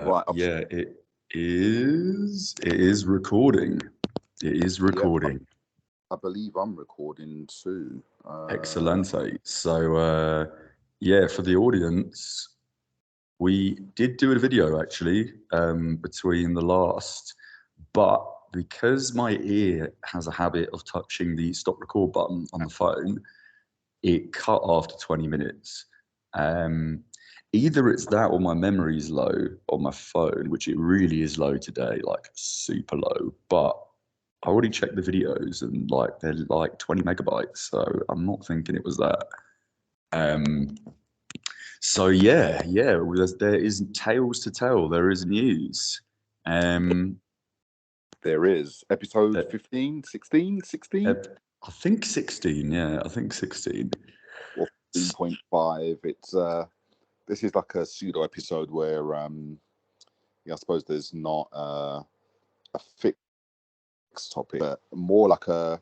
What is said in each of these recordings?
Right. Yeah, it is. It is recording. It is recording. I believe I'm recording too. Excellente. So, yeah, for the audience, we did do a video actually between the last, but because my ear has a habit of touching the stop record button on the phone, it cut after 20 minutes. Either it's that or my memory's low on my phone, which it really is low today, like super low. But I already checked the videos and like they're like 20 megabytes, so I'm not thinking it was that. So yeah, there is tales to tell. There is news. There is episode 15, 16, 16? I think 16. Yeah, I think 16. Or 15.5. It's this is like a pseudo episode where I suppose there's not a fixed topic, but more like a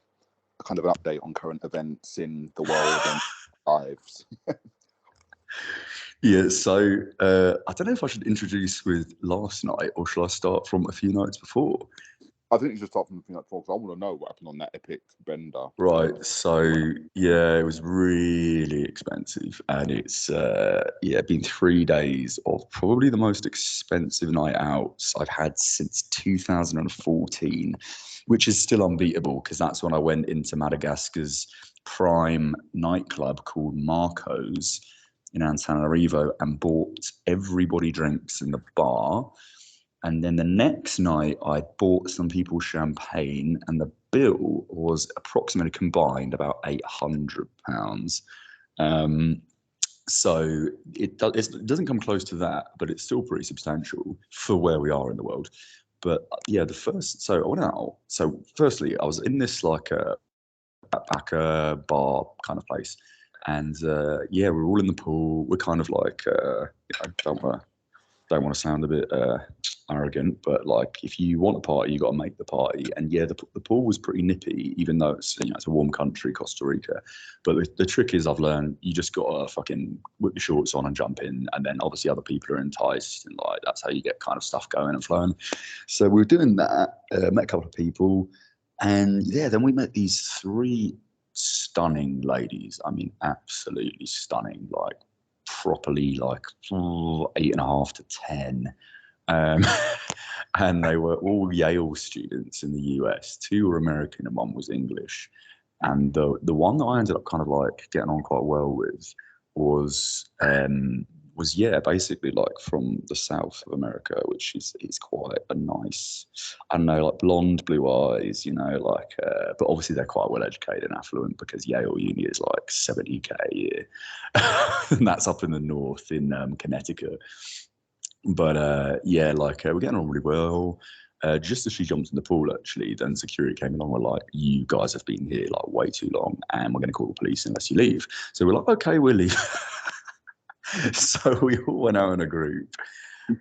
kind of an update on current events in the world and lives. Yeah, so I don't know if I should introduce with last night or shall I start from a few nights before? I think you should start from the thing like because I want to know what happened on that epic bender. Right, so yeah, it was really expensive, and it's been 3 days of probably the most expensive night outs I've had since 2014, which is still unbeatable because that's when I went into Madagascar's prime nightclub called Marco's in Antananarivo and bought everybody drinks in the bar. And then the next night, I bought some people champagne, and the bill was approximately combined about £800. So it doesn't come close to that, but it's still pretty substantial for where we are in the world. But yeah, so I went out. So firstly, I was in this like a backpacker bar kind of place, and yeah, we're all in the pool. We're kind of like, don't want to sound a bit arrogant, but like if you want a party, you got to make the party. And yeah, the pool was pretty nippy, even though it's it's a warm country, Costa Rica. But the trick is, I've learned you just got to fucking whip your shorts on and jump in, and then obviously other people are enticed, and like that's how you get kind of stuff going and flowing. So we were doing that, met a couple of people, and yeah, then we met these three stunning ladies. I mean, absolutely stunning, like properly like 8.5 to 10. And they were all Yale students in the US. Two were American and one was English. And the one that I ended up kind of like getting on quite well with was yeah, basically like from the south of America, which is quite a nice, I don't know, like blonde, blue eyes, like but obviously they're quite well educated and affluent because Yale Uni is like 70K a year. And that's up in the north in Connecticut. But yeah, like we're getting on really well. Just as she jumped in the pool, actually, then security came along. We're like, "You guys have been here like way too long, and we're going to call the police unless you leave." So we're like, "Okay, we'll leave." So we all went out in a group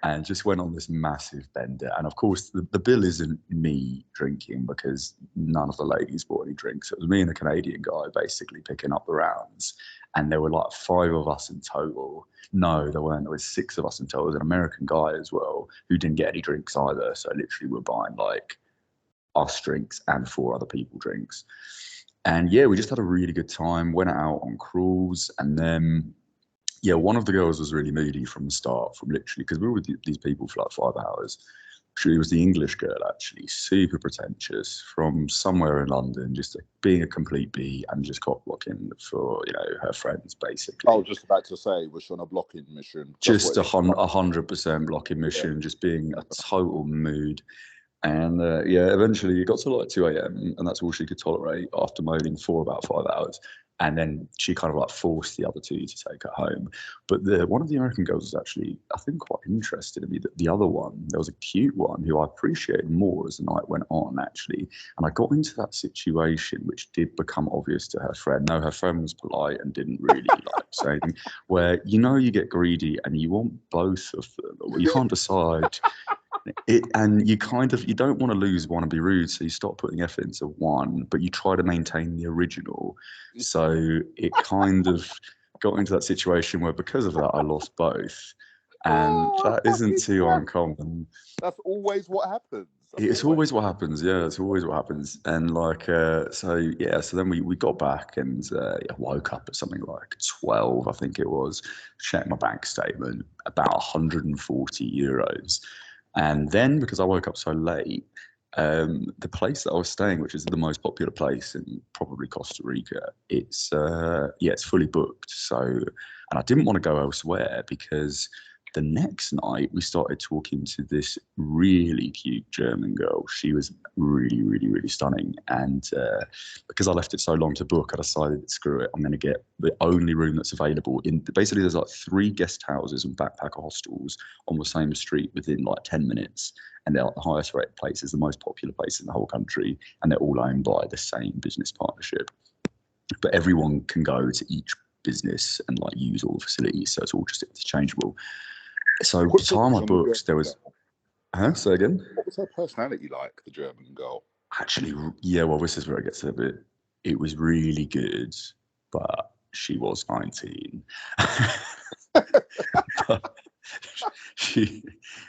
and just went on this massive bender. And of course, the bill isn't me drinking because none of the ladies bought any drinks. It was me and a Canadian guy basically picking up the rounds. And there were like 5 of us in total. No, there weren't. There was 6 of us in total. There was an American guy as well who didn't get any drinks either. So literally we're buying like us drinks and 4 other people drinks. And yeah, we just had a really good time, went out on cruise, and then yeah, one of the girls was really moody from the start, from literally, because we were with these people for like 5 hours. She was the English girl, actually, super pretentious, from somewhere in London, just being a complete bee and just cock blocking for, her friends, basically. I was just about to say, was she on a blocking mission? Just 100% blocking mission, just being a total mood. And yeah, eventually it got to like 2 a.m. and that's all she could tolerate after moaning for about 5 hours. And then she kind of like forced the other 2 to take her home. But one of the American girls was actually, I think, quite interested in me. The other one, there was a cute one who I appreciated more as the night went on, actually. And I got into that situation, which did become obvious to her friend. No, her friend was polite and didn't really like say anything. Where, you get greedy and you want both of them, or you can't decide. And you don't want to lose one and be rude, so you stop putting effort into one, but you try to maintain the original. So it kind of got into that situation where because of that I lost both. And that isn't fucking too hell. uncommon. That's always what happens. It's always what happens. Yeah, it's always what happens. And like, so then we got back and woke up at something like 12, I think it was. Checked my bank statement, about 140 euros. And then because I woke up so late, the place that I was staying, which is the most popular place in probably Costa Rica, it's fully booked. So, and I didn't want to go elsewhere because the next night we started talking to this really cute German girl. She was really, really, really stunning. And because I left it so long to book, I decided, screw it, I'm going to get the only room that's available. Basically, there's like 3 guest houses and backpacker hostels on the same street within like 10 minutes. And they're like the highest rated places, the most popular place in the whole country. And they're all owned by the same business partnership. But everyone can go to each business and like use all the facilities. So it's all just interchangeable. So by the time I booked, there was... Say again? What was her personality like, the German girl? Actually, yeah, well, this is where it gets a bit... It was really good, but she was 19. But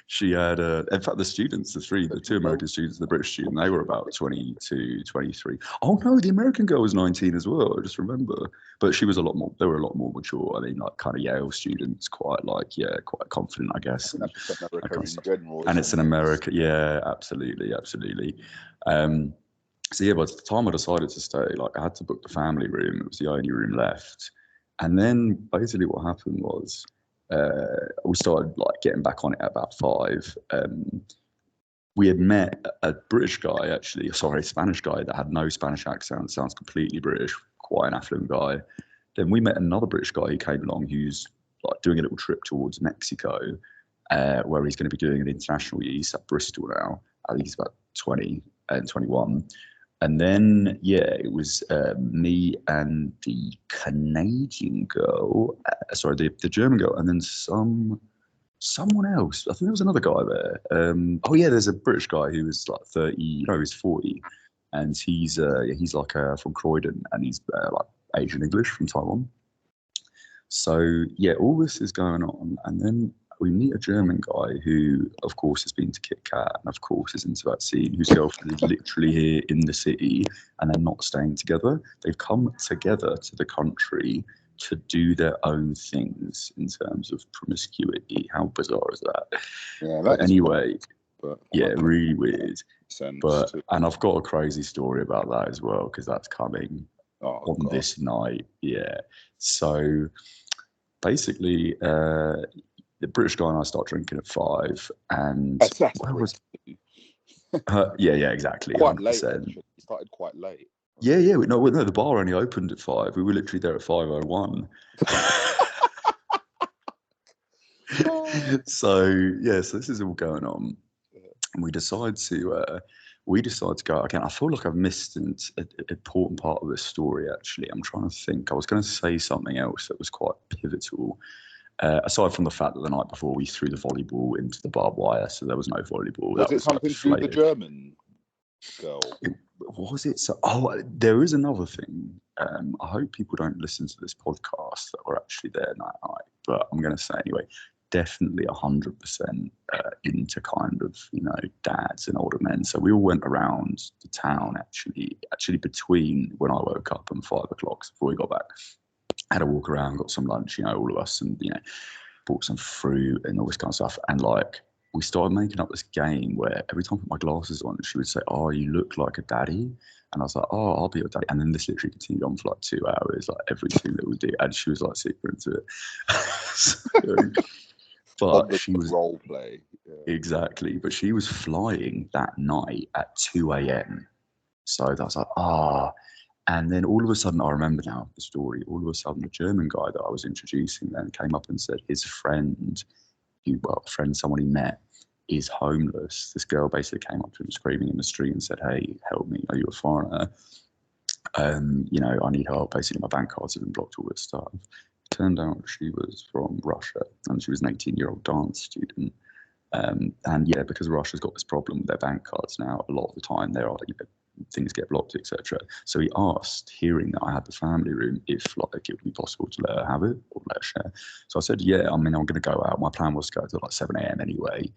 she had in fact the students, the 2 American students, the British student, they were about 22, 23. Oh no, the American girl was 19 as well, I just remember. But she was they were a lot more mature. I mean, like kind of Yale students, quite confident, I guess. That's just America in general. And it's in America, yeah, absolutely. So yeah, by the time I decided to stay, like I had to book the family room. It was the only room left. And then basically what happened was we started like getting back on it at about 5. We had met a British guy, a Spanish guy that had no Spanish accent, sounds completely British, quite an affluent guy. Then we met another British guy who came along who's like doing a little trip towards Mexico, where he's going to be doing an international year. He's at Bristol now. I think he's about 20 and 21. And then, it was me and the Canadian girl, the German girl, and then someone else. I think there was another guy there. There's a British guy who was like 30, no, he's 40. And he's like from Croydon, and he's like Asian English from Taiwan. So, all this is going on. And then we meet a German guy who, of course, has been to Kit Kat and, of course, is into that scene, whose girlfriend is literally here in the city, and they're not staying together. They've come together to the country to do their own things in terms of promiscuity. How bizarre is that? Yeah, but anyway, really weird. And I've got a crazy story about that as well, because that's coming on this night. Yeah. So basically, the British guy and I start drinking at 5, and where was? Exactly. Quite 100%. Late. Actually. We started quite late. Yeah. No, the bar only opened at 5. We were literally there at 5:01. So this is all going on, and we decide to go again. I feel like I've missed an important part of this story. Actually, I'm trying to think. I was going to say something else that was quite pivotal. Aside from the fact that the night before we threw the volleyball into the barbed wire, so there was no volleyball. Was it something to do with the German girl? Was it? So, there is another thing. I hope people don't listen to this podcast that were actually there that night, but I'm going to say anyway. Definitely 100% into kind of, dads and older men. So we all went around the town actually between when I woke up and 5 o'clock before we got back. Had a walk around, got some lunch, all of us, and bought some fruit and all this kind of stuff. And like we started making up this game where every time I put my glasses on, she would say, "Oh, you look like a daddy," and I was like, "Oh, I'll be your daddy." And then this literally continued on for like 2 hours, like everything that we do, and she was like super into it. But she was role play. Yeah. Exactly, but she was flying that night at 2 a.m. So I was like, And then all of a sudden, I remember now the story. All of a sudden, the German guy that I was introducing then came up and said his friend, someone he met, is homeless. This girl basically came up to him screaming in the street and said, "Hey, help me! Are you a foreigner? I need help. Basically, my bank cards have been blocked, all this stuff." Turned out she was from Russia, and she was an 18-year-old dance student. And because Russia's got this problem with their bank cards now, a lot of the time there are things get blocked, etc. So he asked, hearing that I had the family room, if like it would be possible to let her have it or let her share. So I said, yeah, I mean, I'm going to go out. My plan was to go to like 7 a.m. anyway,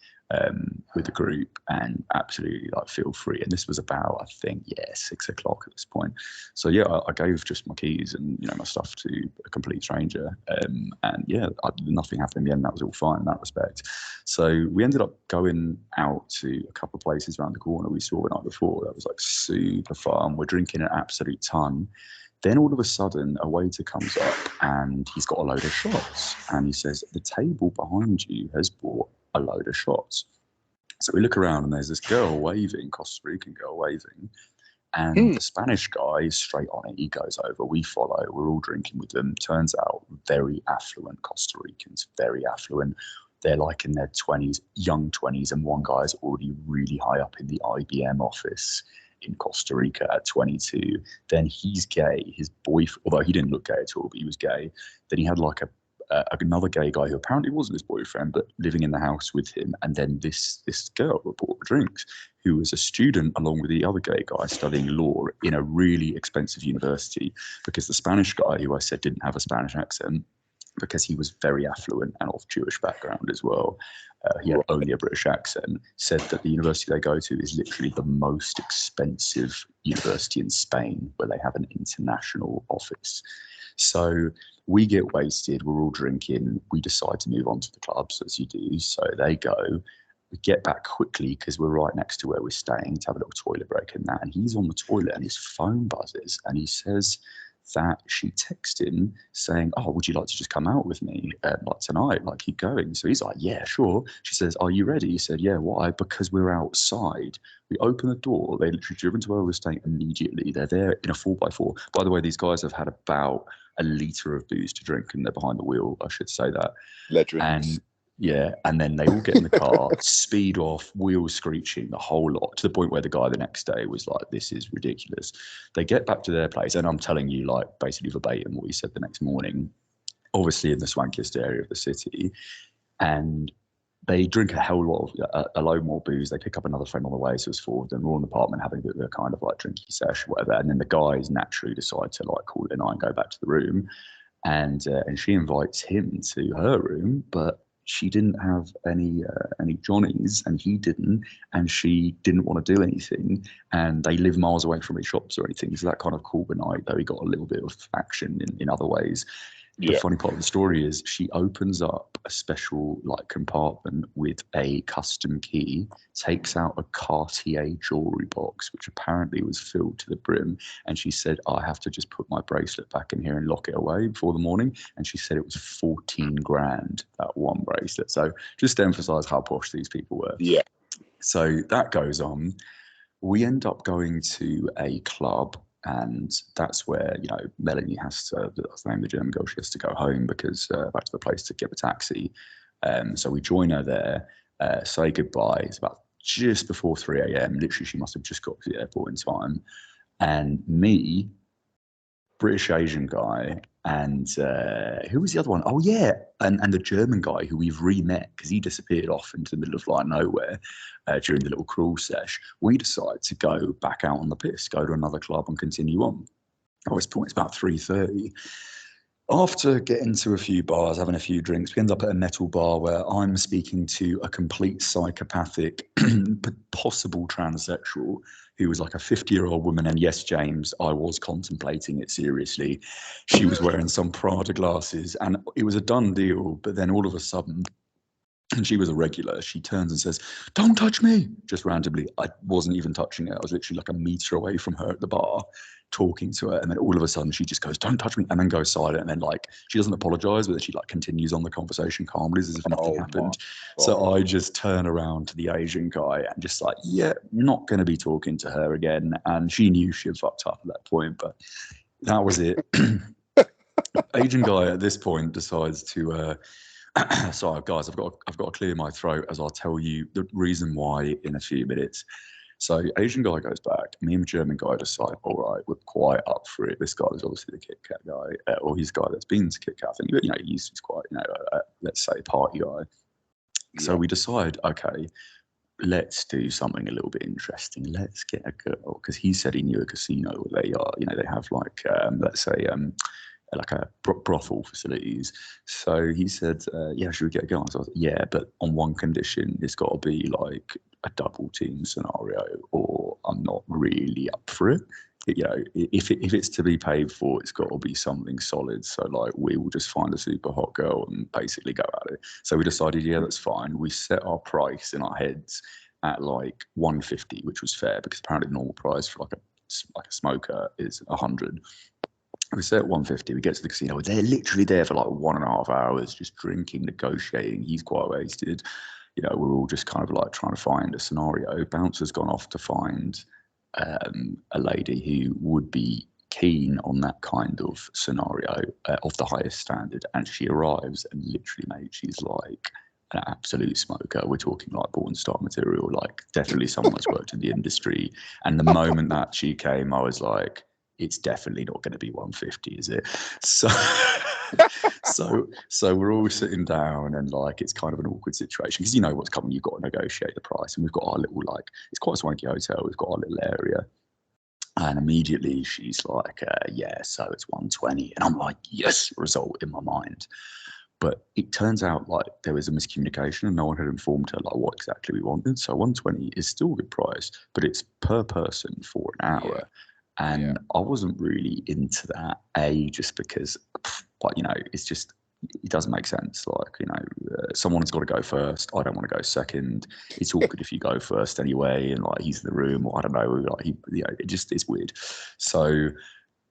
with the group, and absolutely like feel free. And this was about, I think, 6 o'clock at this point. So yeah, I gave just my keys and my stuff to a complete stranger, and yeah, nothing happened in the end. That was all fine in that respect. So we ended up going out to a couple of places around the corner we saw the night before. That was like super fun. We're drinking an absolute ton. Then all of a sudden, a waiter comes up and he's got a load of shots. And he says, the table behind you has bought a load of shots. So we look around and there's this girl waving, Costa Rican girl waving. And the Spanish guy is straight on it. He goes over, we follow, we're all drinking with them. Turns out very affluent Costa Ricans, very affluent. They're like in their 20s, young 20s, and one guy's already really high up in the IBM office in Costa Rica at 22. Then he's gay. His boyfriend, although he didn't look gay at all, but he was gay. Then he had like another gay guy who apparently wasn't his boyfriend, but living in the house with him. And then this girl who bought the drinks, who was a student along with the other gay guy studying law in a really expensive university, because the Spanish guy, who I said didn't have a Spanish accent, because he was very affluent and of Jewish background as well. He had only a British accent, said that the university they go to is literally the most expensive university in Spain, where they have an international office. So we get wasted, we're all drinking, we decide to move on to the clubs, as you do. So they go, we get back quickly because we're right next to where we're staying to have a little toilet break and that. And he's on the toilet and his phone buzzes and he says that she texted him saying, oh, would you like to just come out with me like tonight, like keep going? So he's like, yeah, sure. She says, are you ready? He said, yeah. Why? Because we're outside. We open the door, they literally driven to where we're staying immediately. They're there in a 4x4. By the way, these guys have had about a litre of booze to drink and they're behind the wheel, I should say that. Legends. And yeah, and then they all get in the car, speed off, wheels screeching, the whole lot, to the point where the guy the next day was like, this is ridiculous. They get back to their place, and I'm telling you, like, basically verbatim what he said the next morning, obviously in the swankiest area of the city, and they drink a hell lot of, a load more booze. They pick up another friend on the way, so it's 4 of them. We're all in the apartment having a bit of a kind of like drinky sesh or whatever, and then the guys naturally decide to like call it a night and go back to the room, and she invites him to her room, but she didn't have any Johnnies, and he didn't, and she didn't want to do anything, and they live miles away from his shops or anything. So that kind of cool the night, though he got a little bit of action in other ways. The funny part of the story is she opens up a special like compartment with a custom key, takes out a Cartier jewelry box, which apparently was filled to the brim. And she said, I have to just put my bracelet back in here and lock it away before the morning. And she said it was 14 grand, that one bracelet. So just to emphasize how posh these people were. Yeah. So that goes on. We end up going to a club, and that's where, Melanie has to, that's the name of the German girl, she has to go home because back to the place to get the taxi. So we join her there, say goodbye. It's about just before 3 a.m. Literally, she must have just got to the airport in time. And me, British Asian guy, and who was the other one? Oh yeah, and the German guy who we've re-met because he disappeared off into the middle of like nowhere during the little crawl sesh. We decide to go back out on the piss, go to another club and continue on. At this point, it's about 3:30. After getting to a few bars, having a few drinks, we end up at a metal bar where I'm speaking to a complete psychopathic, possible transsexual, who was like a 50-year-old woman. And yes, James, I was contemplating it seriously. She was wearing some Prada glasses and it was a done deal. But then all of a sudden, and she was a regular, she turns and says, don't touch me, just randomly. I wasn't even touching her. I was literally like a meter away from her at the bar talking to her, and then all of a sudden she just goes, don't touch me, and then goes silent, and then like she doesn't apologize, but then she like continues on the conversation calmly as if nothing happened. So I just turn around to the Asian guy and just like, yeah, not going to be talking to her again. And she knew she had fucked up at that point, but that was it. Asian guy at this point decides to sorry guys, I've got to clear my throat as I'll tell you the reason why in a few minutes. So Asian guy goes back. Me and the German guy decide, all right, we're quite up for it. This guy is obviously the Kit Kat guy, or he's the guy that's been to Kit Kat. I think, he's quite, let's say, party guy. So we decide, okay, let's do something a little bit interesting. Let's get a girl, because he said he knew a casino where they are, they have like, let's say, like a brothel facilities. So he said, yeah, should we get a girl? So I was like, yeah, but on one condition, it's got to be like a double team scenario, or I'm not really up for it. If it's to be paid for, it's got to be something solid. So like, we will just find a super hot girl and basically go at it. So we decided, yeah, that's fine. We set our price in our heads at like 150, which was fair, because apparently the normal price for like a smoker is 100. We set at 150. We get to the casino. They're literally there for like 1.5 hours, just drinking, negotiating. He's quite wasted. We're all just kind of like trying to find a scenario. Bouncer's gone off to find a lady who would be keen on that kind of scenario of the highest standard. And she arrives, and literally, mate, she's like an absolute smoker. We're talking like porn star material, like definitely someone that's worked in the industry. And the moment that she came, I was like, it's definitely not going to be 150, is it? So, so we're all sitting down, and like, it's kind of an awkward situation, because you know what's coming. You've got to negotiate the price, and we've got our little, like, it's quite a swanky hotel. We've got our little area, and immediately she's like, yeah, so it's 120, and I'm like, yes, result in my mind. But it turns out like there was a miscommunication, and no one had informed her like what exactly we wanted. So 120 is still a good price, but it's per person for an hour. Yeah. And I wasn't really into that, just because, but it's just, it doesn't make sense. Like, someone's got to go first. I don't want to go second. It's awkward if you go first anyway, and like he's in the room, or I don't know, like it's weird. So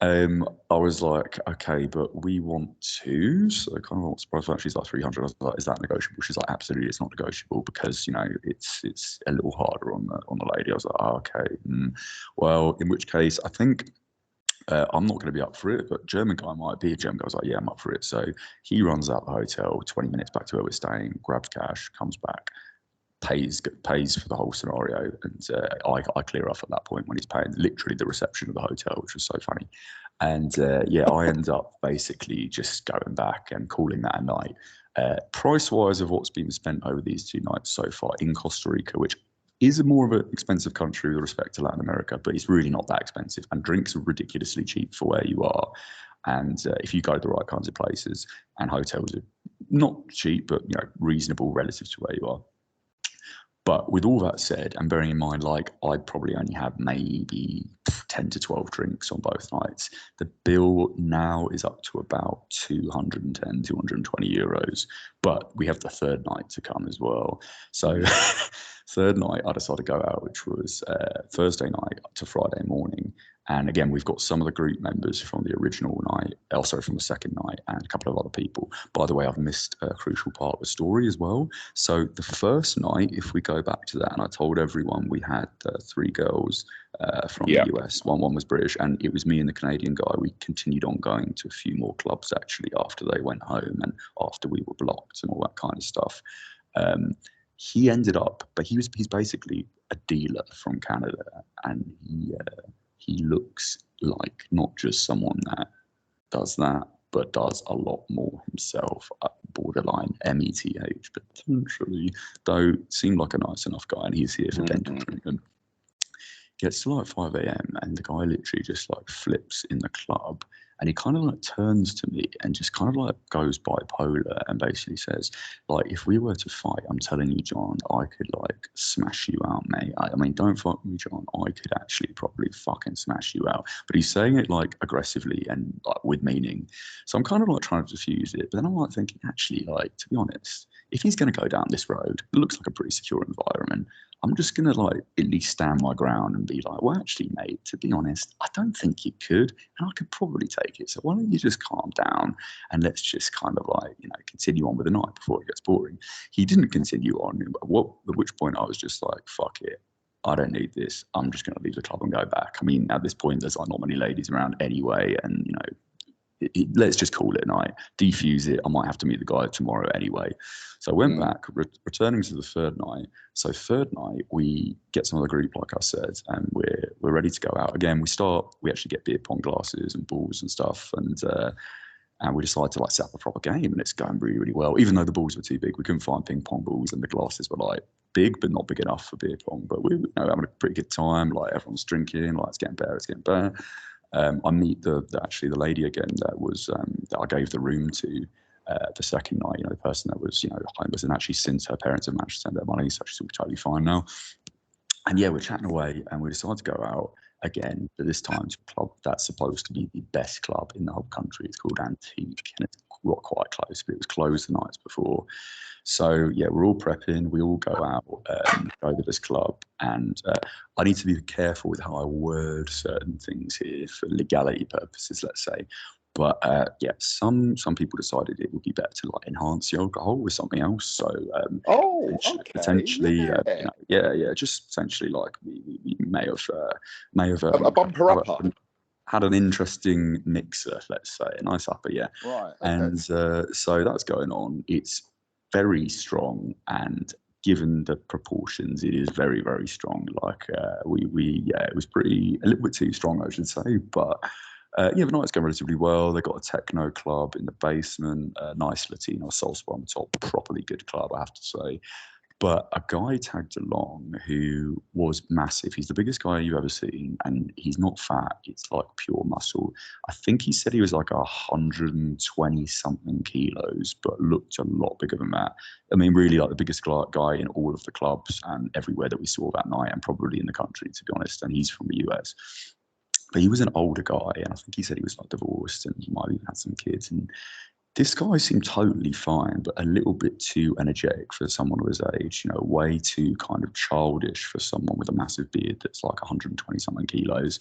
I was like, okay, but we want two. So kind of surprised. She's like 300. I was like, is that negotiable? She's like, absolutely, it's not negotiable, because it's a little harder on the lady. I was like, oh, okay. Well, in which case, I think I'm not going to be up for it, but German guy might be. A German guy was like, yeah, I'm up for it. So he runs out the hotel, 20 minutes back to where we're staying, grabs cash, comes back, pays for the whole scenario, and I clear off at that point when he's paying literally the reception of the hotel, which was so funny. And I end up basically just going back and calling that a night. Price wise of what's been spent over these 2 nights so far in Costa Rica, which is more of an expensive country with respect to Latin America, but it's really not that expensive, and drinks are ridiculously cheap for where you are. And if you go to the right kinds of places, and hotels are not cheap, but reasonable relative to where you are. But with all that said, and bearing in mind, like, I'd probably only have maybe 10 to 12 drinks on both nights. The bill now is up to about 210, 220 euros. But we have the third night to come as well. So third night, I decided to go out, which was Thursday night to Friday morning. And again, we've got some of the group members from the original night, also from the second night, and a couple of other people. By the way, I've missed a crucial part of the story as well. So the first night, if we go back to that, and I told everyone we had 3 girls from the US. One was British, and it was me and the Canadian guy. We continued on going to a few more clubs actually after they went home, and after we were blocked and all that kind of stuff. He ended up, but he's basically a dealer from Canada, and he looks like not just someone that does that, but does a lot more himself, borderline METH potentially, though seemed like a nice enough guy, and he's here for dental treatment. Gets to like 5 a.m. and the guy literally just like flips in the club, and he kind of like turns to me and just kind of like goes bipolar and basically says, like, if we were to fight, I'm telling you, John, I could like smash you out, mate. I mean, don't fuck me, John. I could actually probably fucking smash you out. But he's saying it like aggressively and like with meaning. So I'm kind of like trying to diffuse it. But then I'm like thinking, actually, like, to be honest, if he's going to go down this road, it looks like a pretty secure environment. I'm just going to like at least stand my ground and be like, well, actually, mate, to be honest, I don't think you could, and I could probably take it. So why don't you just calm down and let's just kind of like, continue on with the night before it gets boring. He didn't continue on, at which point I was just like, fuck it. I don't need this. I'm just going to leave the club and go back. I mean, at this point, there's like not many ladies around anyway, and let's just call it a night, defuse it. I might have to meet the guy tomorrow anyway. So I went back, returning to the third night. So third night, we get some of the group, like I said, and we're ready to go out. Again, we actually get beer pong glasses and balls and stuff, and we decided to like set up a proper game, and it's going really, really well. Even though the balls were too big, we couldn't find ping pong balls, and the glasses were like big, but not big enough for beer pong. But we were having a pretty good time. Like everyone's drinking, like it's getting better, it's getting better. I meet the lady again that was that I gave the room to the second night. The person that was homeless, and actually since her parents have managed to send their money, so she's all totally fine now. And yeah, we're chatting away, and we decided to go out again, but this time to a club that's supposed to be the best club in the whole country. It's called Antique, and it's quite close, but it was closed the nights before. So yeah, we're all prepping. We all go out, go to this club, and I need to be careful with how I word certain things here for legality purposes, let's say. But yeah, some people decided it would be better to like enhance the alcohol with something else. So potentially, just potentially like we may have a bumper upper. Had an interesting mixer, let's say, a nice upper, yeah. Right. Okay. And so that's going on. It's very strong, and given the proportions, it is very, very strong. Like it was a little bit too strong, I should say, but the night's going relatively well. They got a techno club in the basement, a nice Latino soul spot on the top, properly good club, I have to say. But a guy tagged along who was massive. He's the biggest guy you've ever seen, and he's not fat. It's like pure muscle. I think he said he was like 120 something kilos, but looked a lot bigger than that. I mean, really like the biggest guy in all of the clubs and everywhere that we saw that night, and probably in the country, to be honest. And he's from the US. But he was an older guy, and I think he said he was like divorced, and he might have even had some kids. And this guy seemed totally fine, but a little bit too energetic for someone of his age, way too kind of childish for someone with a massive beard that's like 120 something kilos.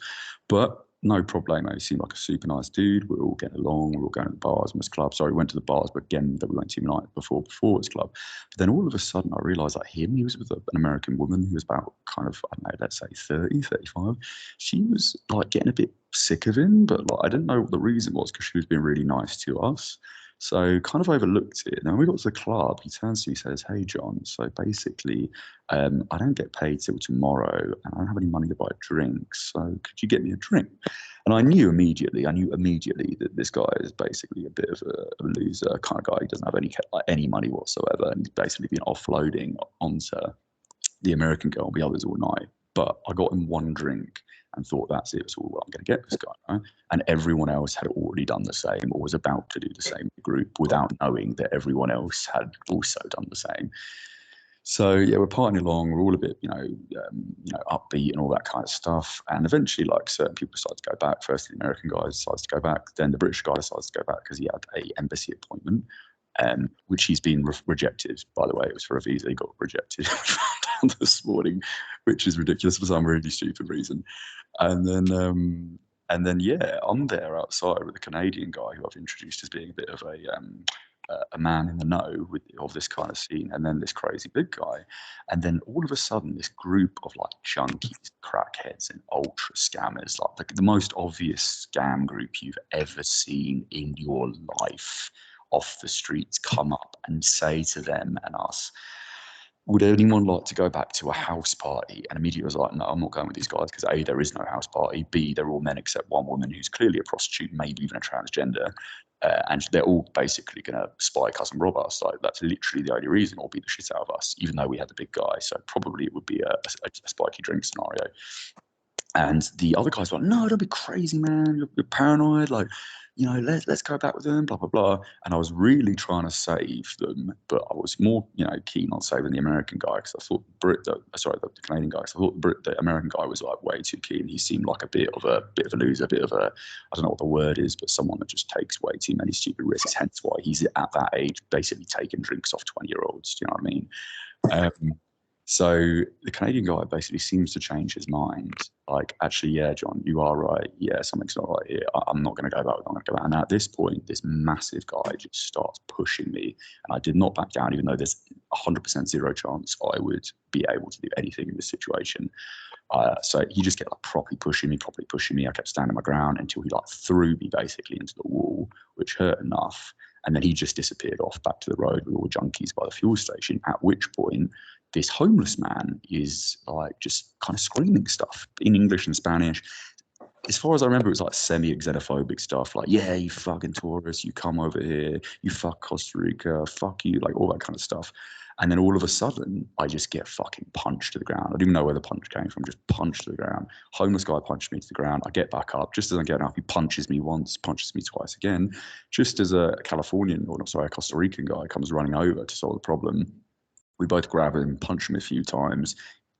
But no problemo. He seemed like a super nice dude. We were all getting along. We were all going to the bars in his club. Sorry, we went to the bars, but again, that we went to the night before his club. But then all of a sudden, I realised that he was with an American woman who was about kind of, I don't know, let's say 30, 35. She was like getting a bit sick of him, but like I didn't know what the reason was because she was being really nice to us. So kind of overlooked it. Now when we got to the club, he turns to me and says, "Hey, John, so basically, I don't get paid till tomorrow and I don't have any money to buy drinks. So could you get me a drink?" And I knew immediately that this guy is basically a bit of a loser kind of guy. He doesn't have any money whatsoever. And he's basically been offloading onto the American girl and the others all night. But I got him one drink and thought, that's it. So I'm going to get this guy. Right? And everyone else had already done the same or was about to do the same in the group without knowing that everyone else had also done the same. So yeah, we're partying along. We're all a bit, upbeat and all that kind of stuff. And eventually, like certain people decide to go back. First, the American guy decides to go back. Then the British guy decides to go back because he had an embassy appointment, which he's been rejected. By the way, it was for a visa. He got rejected this morning, which is ridiculous for some really stupid reason. And then yeah, I'm there outside with a Canadian guy who I've introduced as being a bit of a man in the know of this kind of scene, and then this crazy big guy, and then all of a sudden this group of like junkies, crackheads, and ultra scammers, like the most obvious scam group you've ever seen in your life, off the streets, come up and say to them and us, "Would anyone like to go back to a house party?" And immediately I was like, "No, I'm not going with these guys because A, there is no house party. B, they're all men except one woman who's clearly a prostitute, maybe even a transgender. And they're all basically going to spike us and rob us. Like that's literally the only reason, or beat the shit out of us, even though we had the big guy. So probably it would be a spiky drink scenario." And the other guys were like, "No, don't be crazy, man. You're paranoid. Like, let's go back with them, blah, blah, blah." And I was really trying to save them, but I was more, keen on saving the American guy because I thought the Canadian guy, because I thought the American guy was like way too keen. He seemed like a bit of a loser, I don't know what the word is, but someone that just takes way too many stupid risks. Hence why he's at that age basically taking drinks off 20-year-olds. Do you know what I mean? So the Canadian guy basically seems to change his mind. Like, actually, yeah, John, you are right. Yeah, something's not right here. I'm not going to go back. I'm going to go back. And at this point, this massive guy just starts pushing me. And I did not back down, even though there's 100% zero chance I would be able to do anything in this situation. So he just kept like properly pushing me. I kept standing my ground until he like threw me basically into the wall, which hurt enough. And then he just disappeared off back to the road with all the junkies by the fuel station, at which point this homeless man is like just kind of screaming stuff in English and Spanish. As far as I remember, it was like semi-xenophobic stuff, like, "Yeah, you fucking tourists, you come over here, you fuck Costa Rica, fuck you," like all that kind of stuff. And then all of a sudden, I just get fucking punched to the ground. I don't even know where the punch came from, just punched to the ground. Homeless guy punched me to the ground. I get back up. Just as I'm getting up, he punches me once, punches me twice again. Just as a Californian, or not sorry, a Costa Rican guy comes running over to solve the problem. We both grab him, punch him a few times.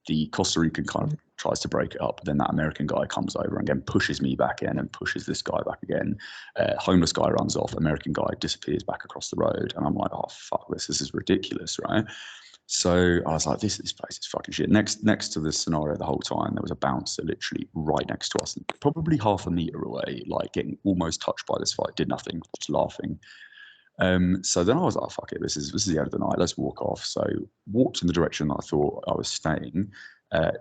The Costa Rican kind of tries to break it up. Then that American guy comes over and again pushes me back in and pushes this guy back again. Homeless guy runs off. American guy disappears back across the road. And I'm like, oh, fuck this. This is ridiculous, right? So I was like, this place is fucking shit. Next to this scenario the whole time, there was a bouncer literally right next to us, probably half a meter away, like getting almost touched by this fight, did nothing, just laughing. So then I was like, fuck it, this is the end of the night, let's walk off. So walked in the direction that I thought I was staying,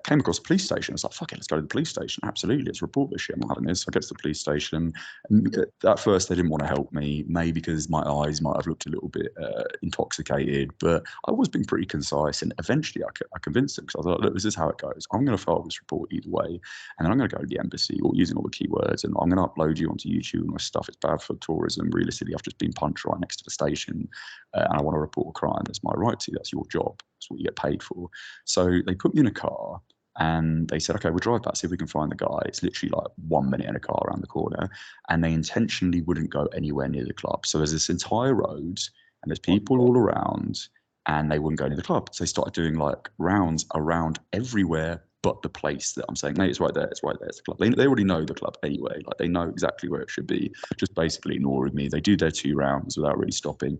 came across a police station. I was like, fuck it, let's go to the police station. Absolutely, let's report this shit. I'm not having this. I get to the police station. And at first, they didn't want to help me, maybe because my eyes might have looked a little bit intoxicated, but I was being pretty concise. And eventually, I convinced them because I thought, look, this is how it goes. I'm going to file this report either way. And then I'm going to go to the embassy or using all the keywords, and I'm going to upload you onto YouTube and my stuff. It's bad for tourism. Realistically, I've just been punched right next to the station, and I want to report a crime. That's my right to. That's your job. That's what you get paid for. So they put me in a car and they said, okay, we'll drive back, see if we can find the guy. It's literally like 1 minute in a car around the corner. And they intentionally wouldn't go anywhere near the club. So there's this entire road and there's people all around and they wouldn't go near the club. So they started doing like rounds around everywhere but the place that I'm saying, mate, it's right there, it's right there, it's the club. They already know the club anyway. Like they know exactly where it should be, just basically ignoring me. They do their 2 rounds without really stopping.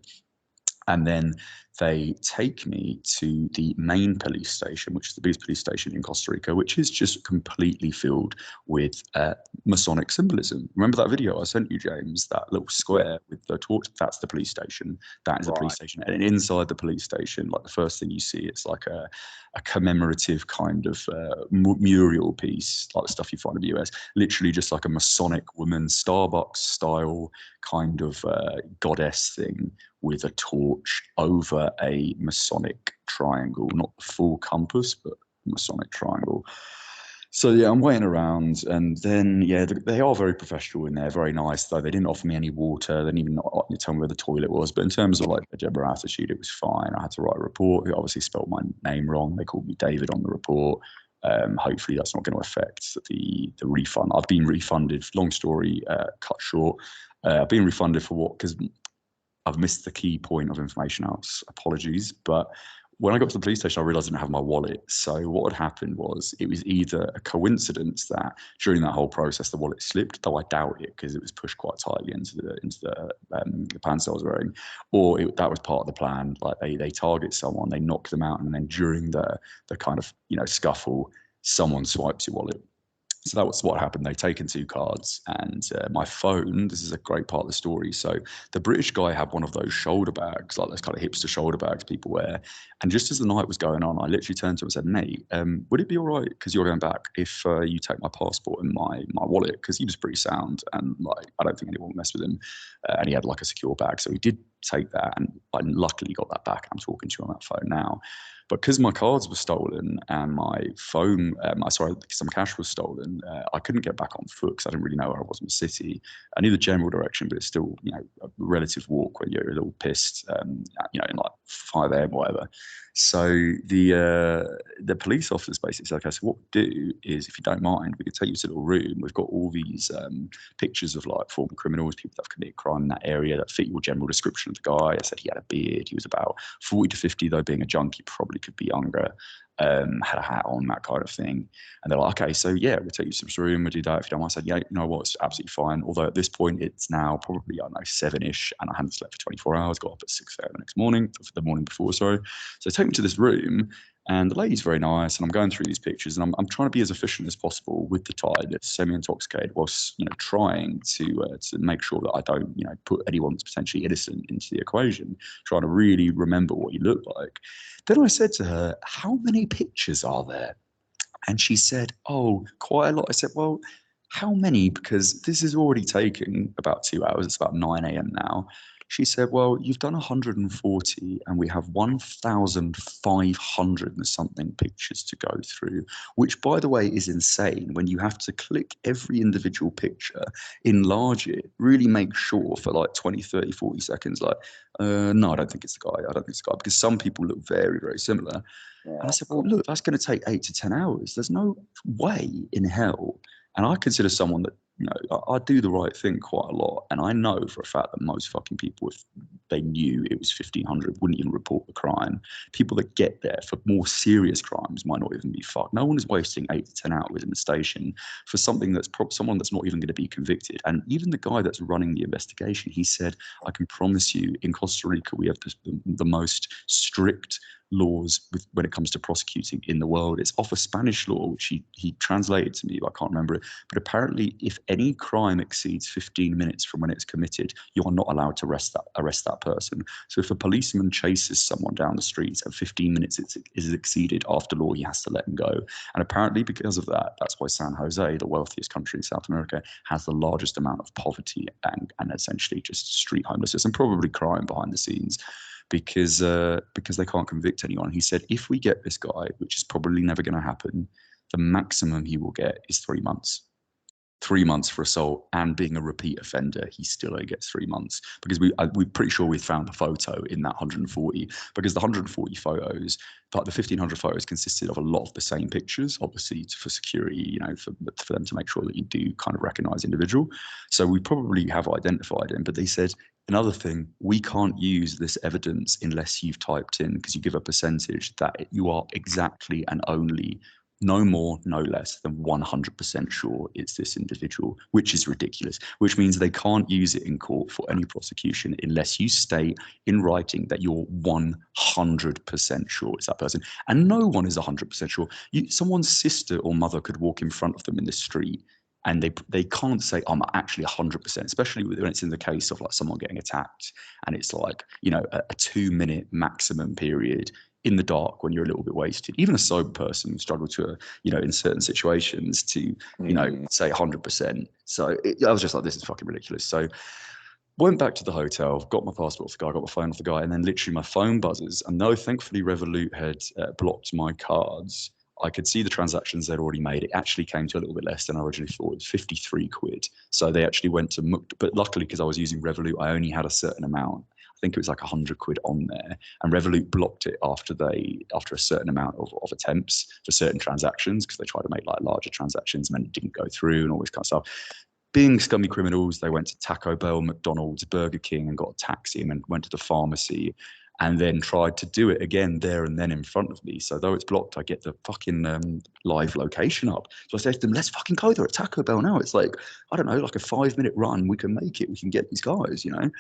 And then they take me to the main police station, which is the biggest police station in Costa Rica, which is just completely filled with Masonic symbolism. Remember that video I sent you, James? That little square with the torch? That's the police station. That is the police station. And inside the police station, like the first thing you see, it's like a commemorative kind of mural piece, like the stuff you find in the US. Literally just like a Masonic woman, Starbucks style kind of goddess thing with a torch over a Masonic triangle, not the full compass, but Masonic triangle. So yeah, I'm waiting around, and then yeah, they are very professional in there, very nice. Though they didn't offer me any water, they didn't even tell me where the toilet was. But in terms of like the general attitude, it was fine. I had to write a report. They obviously spelled my name wrong. They called me David on the report. Hopefully that's not going to affect the refund. I've been refunded. Long story cut short. I've been refunded for what? Because I've missed the key point of information out. Apologies. But when I got to the police station, I realized I didn't have my wallet. So what had happened was it was either a coincidence that during that whole process, the wallet slipped, though I doubt it because it was pushed quite tightly into the pants I was wearing, or that was part of the plan. Like they target someone, they knock them out, and then during the kind of, scuffle, someone swipes your wallet. So that was what happened. They'd taken 2 cards and my phone. This is a great part of the story. So the British guy had one of those shoulder bags, like those kind of hipster shoulder bags people wear. And just as the night was going on, I literally turned to him and said, mate, would it be all right, because you're going back, if you take my passport and my wallet? Because he was pretty sound and like I don't think anyone would mess with him. And he had like a secure bag. So he did take that, and I luckily got that back. I'm talking to you on that phone now. But because my cards were stolen and my phone, some cash was stolen, I couldn't get back on foot because I didn't really know where I was in the city. I knew the general direction, but it's still, a relative walk when you're a little pissed, in like 5 a.m. or whatever. So the police officers basically said, okay, so what we do is, if you don't mind, we could take you to a little room. We've got all these pictures of like former criminals, people that have committed crime in that area that fit your general description of the guy. I said he had a beard. He was about 40 to 50, though being a junkie probably could be younger. Had a hat on, that kind of thing. And they're like, okay, so yeah, we'll take you to this room, we'll do that if you don't mind. I said, yeah, you know what, it's absolutely fine. Although at this point, it's now probably, I don't know, 7-ish, and I hadn't slept for 24 hours, got up at 6 a.m. the next morning, the morning before, sorry. So they take me to this room, and the lady's very nice, and I'm going through these pictures, and I'm trying to be as efficient as possible with the tide that's semi-intoxicated, whilst trying to make sure that I don't put anyone that's potentially innocent into the equation, trying to really remember what you look like. Then I said to her, how many pictures are there? And she said, oh, quite a lot. I said, well, how many? Because this is already taking about 2 hours. It's about 9 a.m. now. She said, well, you've done 140 and we have 1,500 and something pictures to go through, which, by the way, is insane when you have to click every individual picture, enlarge it, really make sure for like 20, 30, 40 seconds, like, no, I don't think it's the guy. I don't think it's the guy, because some people look very, very similar. Yeah. And I said, well, look, that's going to take 8 to 10 hours. There's no way in hell. And I consider someone that, you know, I do the right thing quite a lot. And I know for a fact that most fucking people, if they knew it was 1,500, wouldn't even report the crime. People that get there for more serious crimes might not even be fucked. No one is wasting 8 to 10 hours in the station for something that's someone that's not even going to be convicted. And even the guy that's running the investigation, he said, I can promise you, in Costa Rica, we have the most strict laws when it comes to prosecuting in the world. It's off a Spanish law, which he translated to me, I can't remember it. But apparently, if any crime exceeds 15 minutes from when it's committed, you are not allowed to arrest that person. So if a policeman chases someone down the street and 15 minutes is exceeded after law, he has to let him go. And apparently, because of that, that's why San Jose, the wealthiest country in South America, has the largest amount of poverty and essentially just street homelessness and probably crime behind the scenes. Because they can't convict anyone. He said, if we get this guy, which is probably never going to happen, the maximum he will get is 3 months. 3 months for assault, and being a repeat offender, he still only gets 3 months. Because we're pretty sure we found the photo in that 140, because the 140 photos, like the 1,500 photos, consisted of a lot of the same pictures, obviously for security, you know, for them to make sure that you do kind of recognize the individual. So we probably have identified him, but they said, another thing, we can't use this evidence unless you've typed in, because you give a percentage, that you are exactly and only, no more, no less than 100% sure it's this individual, which is ridiculous, which means they can't use it in court for any prosecution unless you state in writing that you're 100% sure it's that person. And no one is 100% sure. Someone's sister or mother could walk in front of them in the street and they can't say, I'm actually 100%, especially when it's in the case of like someone getting attacked and it's like, you know, a 2-minute maximum period in the dark when you're a little bit wasted. Even a sober person struggle to, you know, in certain situations to, you know, say 100%. So I was just like, this is fucking ridiculous. So went back to the hotel, got my passport off the guy, got my phone off the guy, and then literally my phone buzzes. And though thankfully Revolut had blocked my cards, I could see the transactions they'd already made. It actually came to a little bit less than I originally thought. It was 53 quid. So they actually went to, but luckily because I was using Revolut, I only had a certain amount. I think it was like 100 quid on there, and Revolut blocked it after a certain amount of attempts for certain transactions, because they tried to make like larger transactions and then it didn't go through and all this kind of stuff. Being scummy criminals, they went to Taco Bell, McDonald's, Burger King, and got a taxi, and then went to the pharmacy, and then tried to do it again there and then in front of me. So though it's blocked, I get the fucking live location up. So I say to them, let's fucking go there at Taco Bell now. It's like, I don't know, like a 5-minute run. We can make it. We can get these guys, you know.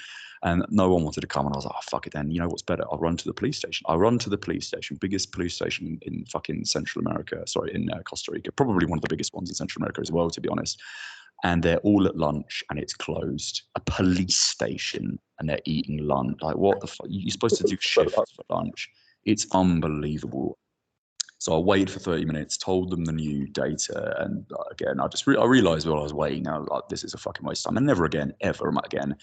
And no one wanted to come. And I was like, oh, fuck it then. You know what's better? I'll run to the police station. I run to the police station, biggest police station in fucking Central America. Sorry, in Costa Rica. Probably one of the biggest ones in Central America as well, to be honest. And they're all at lunch and it's closed. A police station and they're eating lunch. Like, what the fuck? You're supposed to do shifts for lunch. It's unbelievable. So I waited for 30 minutes, told them the new data, and again, I realised while I was waiting, now like, this is a fucking waste of time, and never again, ever am I going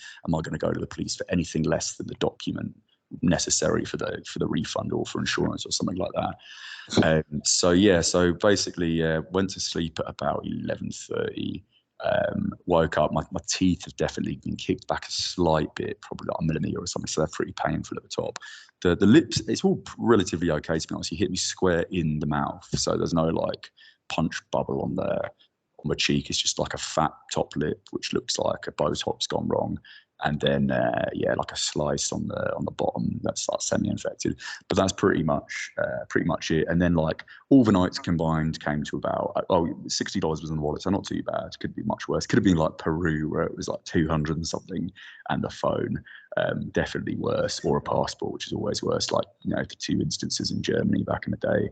to go to the police for anything less than the document necessary for the refund or for insurance or something like that. So basically, went to sleep at about 11:30. Woke up, my teeth have definitely been kicked back a slight bit, probably like a millimetre or something, so they're pretty painful at the top. The lips, it's all relatively okay, to be honest. He hit me square in the mouth, so there's no like punch bubble on my cheek. It's just like a fat top lip, which looks like a Botox gone wrong. And then like a slice on the bottom that's like semi-infected, but that's pretty much it. And then like all the nights combined came to about $60 was in the wallet, so not too bad. Could be much worse. Could have been like Peru where it was like 200 and something, and the phone definitely worse, or a passport, which is always worse. Like, you know, for 2 instances in Germany back in the day,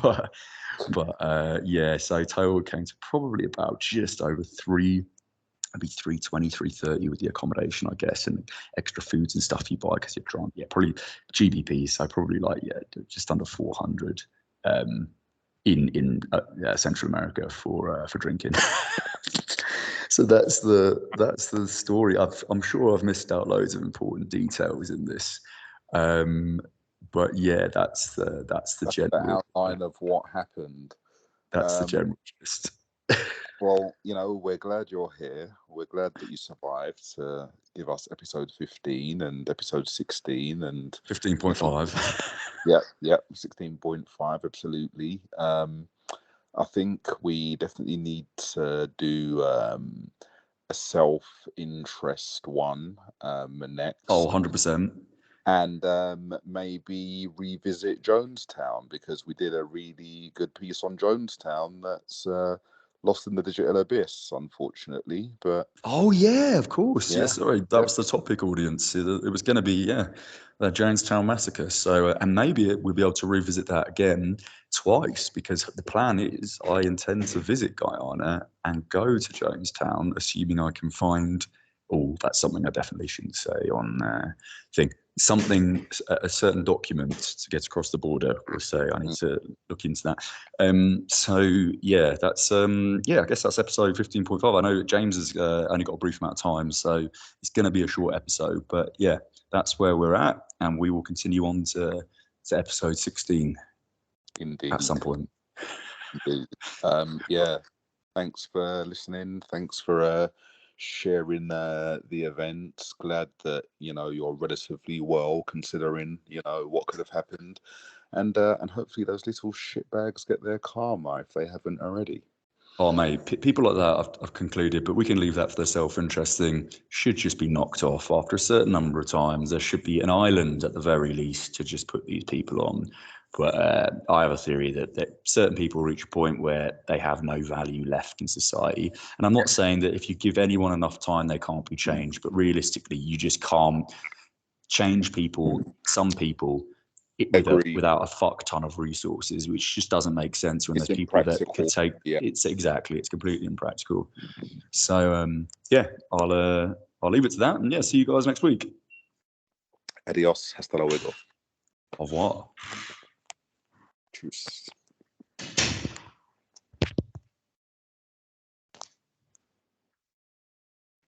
but so total came to probably about just over maybe 320, 330 with the accommodation, I guess, and extra foods and stuff you buy because you're drunk. Yeah, probably GBP. So probably like just under 400 in Central America for drinking. So that's the story. I'm sure I've missed out loads of important details in this, but yeah, that's the That's the general outline of what happened. that's the Um, general gist. well, we're glad you're here. We're glad that you survived to give us episode 15 and episode 16 and 15.5. yeah, 16.5, absolutely. I think we definitely need to do a self-interest one next. Oh, 100%. And maybe revisit Jonestown, because we did a really good piece on Jonestown that's lost in the digital abyss, unfortunately. But Oh yeah, of course. Yeah, yeah, sorry, that was the topic audience. It was going to be the Jonestown massacre. So and maybe we'll be able to revisit that again twice, because the plan is I intend to visit Guyana and go to Jonestown, assuming I can find. Oh, that's something I definitely shouldn't say on thing. Something, a certain document to get across the border. We'll say I need to look into that. So yeah, that's I guess that's episode 15.5. I know that James has only got a brief amount of time, so it's going to be a short episode. But yeah, that's where we're at, and we will continue on to episode 16 indeed, at some point. indeed. Yeah, thanks for listening. Thanks for sharing the event. Glad that you're relatively well, considering what could have happened, and hopefully those little shitbags get their karma if they haven't already. Oh, mate, people like that, I've concluded, but we can leave that for the self-interest thing. Should just be knocked off after a certain number of times. There should be an island at the very least to just put these people on. But I have a theory that certain people reach a point where they have no value left in society. And I'm not saying that if you give anyone enough time, they can't be changed. But realistically, you just can't change people, some people, without a fuck ton of resources, which just doesn't make sense when It's there's people that could impractical. take. Yeah. It's completely impractical. So I'll leave it to that, and yeah, see you guys next week. Adios, hasta luego. Au revoir. Tschüss.